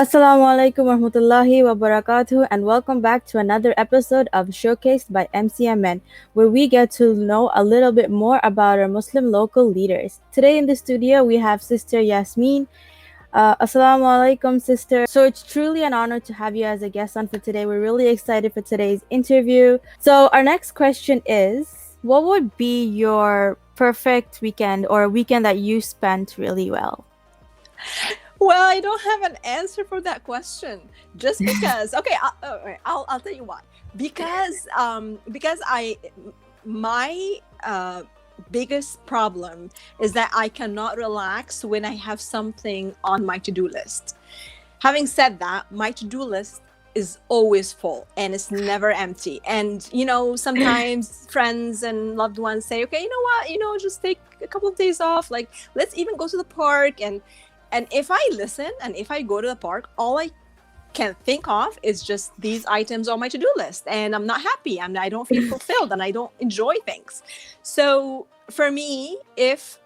Assalamu Alaikum warahmatullahi wabarakatuh, and welcome back to another episode of Showcased by MCMN, where we get to know a little bit more about our Muslim local leaders. Today in the studio, we have Sister Yasmeen. Assalamu Alaikum, Sister. So it's truly an honor to have you as a guest on for today. We're really excited for today's interview. So, our next question is, what would be your perfect weekend or a weekend that you spent really well? Well, I don't have an answer for that question. Just because, okay, I'll tell you why. Because my biggest problem is that I cannot relax when I have something on my to-do list. Having said that, my to-do list is always full and it's never empty. And sometimes friends and loved ones say, okay, you know what, just take a couple of days off. Like, let's even go to the park. And if I listen and if I go to the park, all I can think of is just these items on my to-do list, and I'm not happy. I don't feel fulfilled, and I don't enjoy things. So for me, if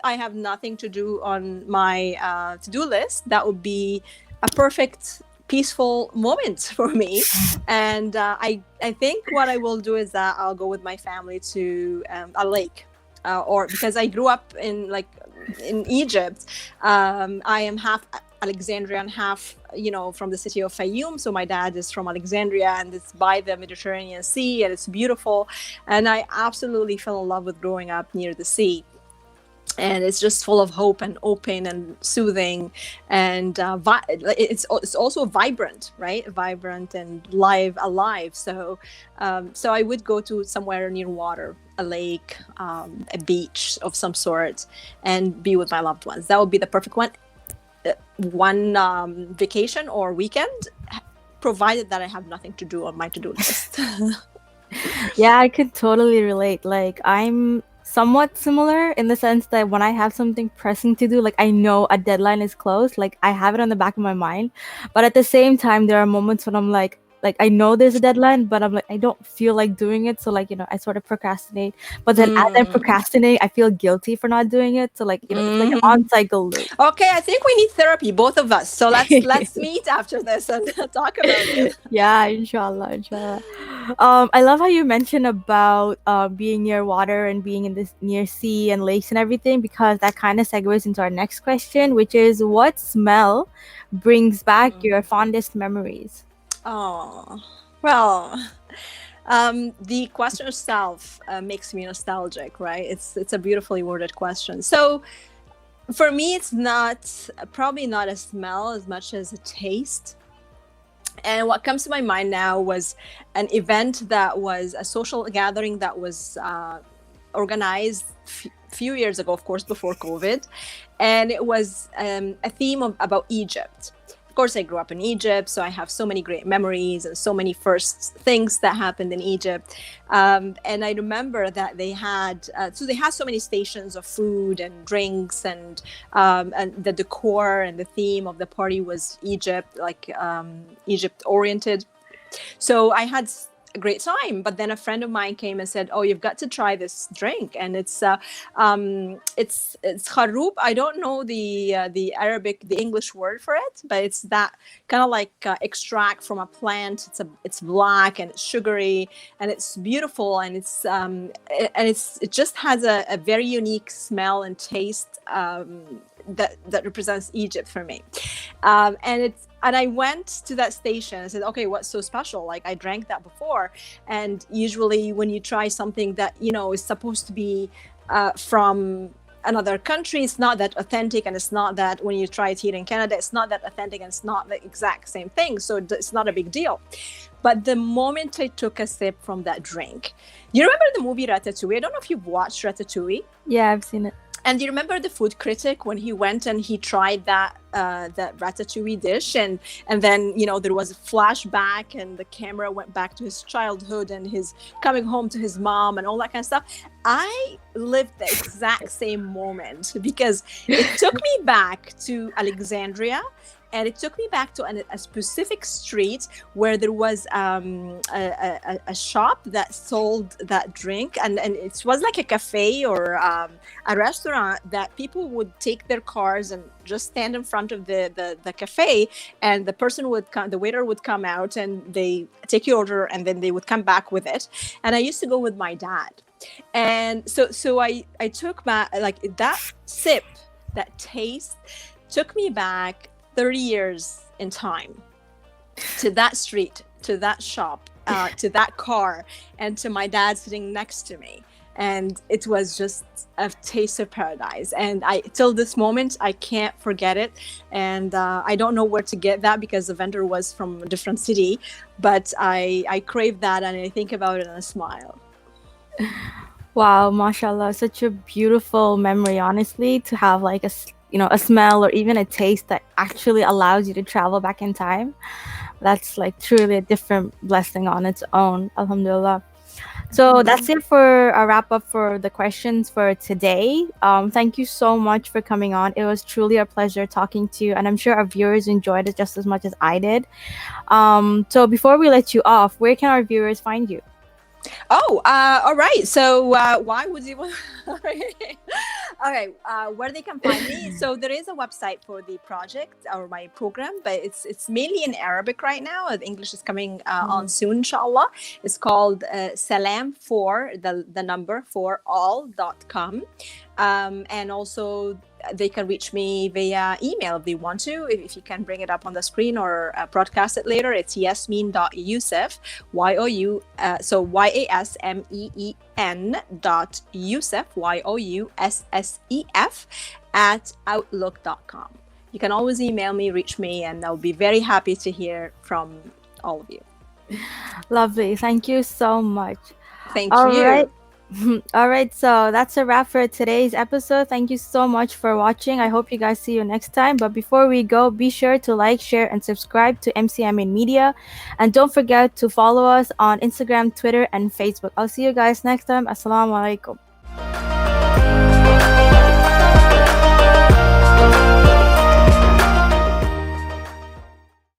I have nothing to do on my to-do list, that would be a perfect peaceful moment for me. And I think what I will do is that I'll go with my family to a lake, or because I grew up in Egypt. I am half Alexandrian, half from the city of Fayoum. So my dad is from Alexandria, and it's by the Mediterranean Sea, and it's beautiful. And I absolutely fell in love with growing up near the sea. And it's just full of hope and open and soothing, and it's also vibrant, right? Vibrant and alive. So I would go to somewhere near water, a lake, a beach of some sort, and be with my loved ones. That would be the perfect one vacation or weekend, provided that I have nothing to do on my to-do list. Yeah, I could totally relate. Like, I'm somewhat similar in the sense that when I have something pressing to do, like I know a deadline is close, like I have it on the back of my mind. But at the same time, there are moments when I'm like I know there's a deadline, but I'm like, I don't feel like doing it. So like, I sort of procrastinate. But then as I procrastinate, I feel guilty for not doing it. So like, it's like an on-cycle loop. Okay, I think we need therapy, both of us. So let's meet after this and talk about it. Yeah, inshallah. I love how you mentioned about being near water and being in this near sea and lakes and everything, because that kind of segues into our next question, which is, what smell brings back your fondest memories? Oh, well, the question itself makes me nostalgic, right? It's a beautifully worded question. So for me, it's probably not a smell as much as a taste. And what comes to my mind now was an event that was a social gathering that was organized few years ago, of course, before COVID. And it was a theme about Egypt. Of course, I grew up in Egypt, so I have so many great memories and so many first things that happened in Egypt. And I remember that they had so many stations of food and drinks, and the decor and the theme of the party was Egypt, like Egypt oriented. So I had a great time, but then a friend of mine came and said, "Oh, you've got to try this drink, and it's kharoub." I don't know the English word for it, but it's that kind of like extract from a plant. It's black and it's sugary and it's beautiful, and it just has a very unique smell and taste that represents Egypt for me, and I went to that station and said, okay, what's so special? Like, I drank that before. And usually when you try something that, is supposed to be from another country, it's not that authentic. And it's not that when you try it here in Canada, it's not that authentic, and it's not the exact same thing. So it's not a big deal. But the moment I took a sip from that drink, you remember the movie Ratatouille? I don't know if you've watched Ratatouille. Yeah, I've seen it. And do you remember the food critic when he went and he tried that ratatouille dish, and then there was a flashback and the camera went back to his childhood and his coming home to his mom and all that kind of stuff? I lived the exact same moment because it took me back to Alexandria, and it took me back to a specific street where there was a shop that sold that drink, and it was like a cafe or a restaurant that people would take their cars and just stand in front of the cafe, and the person would come, the waiter would come out and they take your order, and then they would come back with it. And I used to go with my dad, and so I took back, like, that sip, that taste took me back 30 years in time, to that street, to that shop, to that car, and to my dad sitting next to me. And it was just a taste of paradise. And till this moment, I can't forget it. And I don't know where to get that because the vendor was from a different city. But I crave that, and I think about it and I smile. Wow, mashallah, such a beautiful memory, honestly, to have like a smell or even a taste that actually allows you to travel back in time. That's like truly a different blessing on its own. Alhamdulillah. So that's it for a wrap up for the questions for today. Thank you so much for coming on. It was truly a pleasure talking to you, and I'm sure our viewers enjoyed it just as much as I did. So before we let you off, where can our viewers find you? Oh, all right. So why would you want? Okay, where they can find me? So there is a website for the project or my program, but it's mainly in Arabic right now. The English is coming on soon, inshallah. It's called Salam for the number for all.com. And also they can reach me via email if they want to. If you can bring it up on the screen or broadcast it later, it's Yasmeen.Youssef, so YASMEEN.Youssef, YOUSSEF at outlook.com. You can always email me, reach me, and I'll be very happy to hear from all of you. Lovely. Thank you so much. Thank All you. right. All right, so that's a wrap for today's episode. Thank you so much for watching. I hope you guys see you next time. But before we go, be sure to like, share, and subscribe to MCMN Media. And don't forget to follow us on Instagram, Twitter, and Facebook. I'll see you guys next time. Assalamu Alaikum.